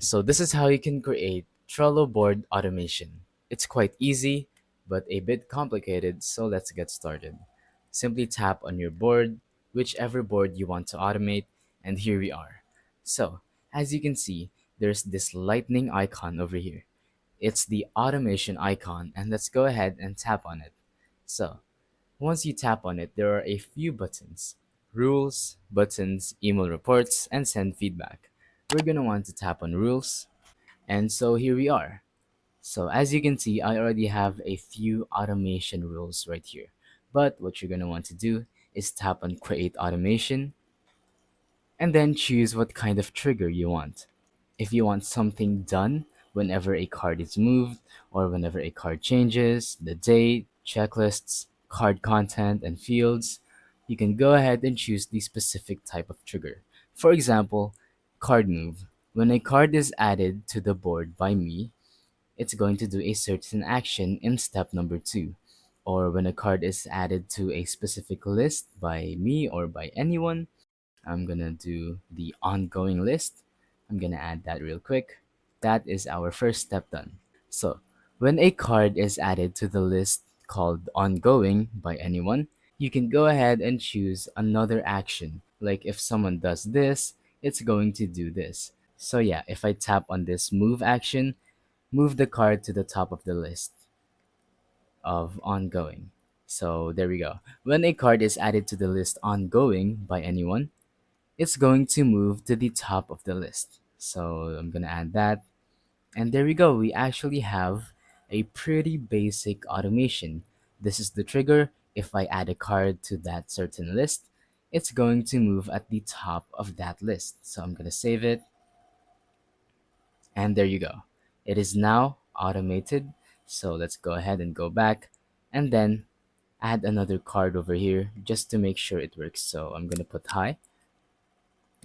So this is how you can create Trello board automation. It's quite easy, but a bit complicated, so let's get started. Simply tap on your board, whichever board you want to automate, and here we are. So, as you can see, there's this lightning icon over here. It's the automation icon, and let's go ahead and tap on it. So, once you tap on it, there are a few buttons: rules, buttons, email reports, and send feedback. We're gonna want to tap on rules, and so here we are. So as you can see, I already have a few automation rules right here. But what you're gonna want to do is tap on create automation and then choose what kind of trigger you want. If you want something done whenever a card is moved or whenever a card changes, the date, checklists, card content, and fields, you can go ahead and choose the specific type of trigger. For example, card move. When a card is added to the board by me, it's going to do a certain action in step number 2. Or when a card is added to a specific list by me or by anyone, I'm gonna do the ongoing list. I'm gonna add that real quick. That is our first step done. So, when a card is added to the list called ongoing by anyone, you can go ahead and choose another action. Like if someone does this, it's going to do this. So yeah, if I tap on this move action, move the card to the top of the list of ongoing. So there we go. When a card is added to the list ongoing by anyone, it's going to move to the top of the list. So I'm gonna add that. And there we go. We actually have a pretty basic automation. This is the trigger. If I add a card to that certain list, it's going to move at the top of that list. So I'm gonna save it. And there you go. It is now automated. So let's go ahead and go back and then add another card over here just to make sure it works. So I'm gonna put high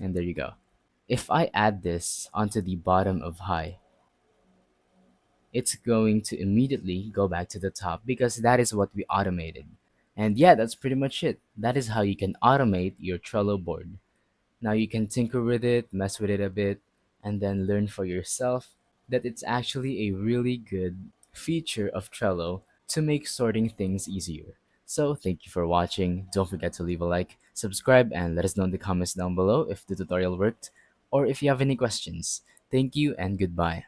and there you go. If I add this onto the bottom of high, it's going to immediately go back to the top because that is what we automated. And yeah, that's pretty much it. That is how you can automate your Trello board. Now you can tinker with it, mess with it a bit, and then learn for yourself that it's actually a really good feature of Trello to make sorting things easier. So thank you for watching. Don't forget to leave a like, subscribe, and let us know in the comments down below if the tutorial worked or if you have any questions. Thank you and goodbye.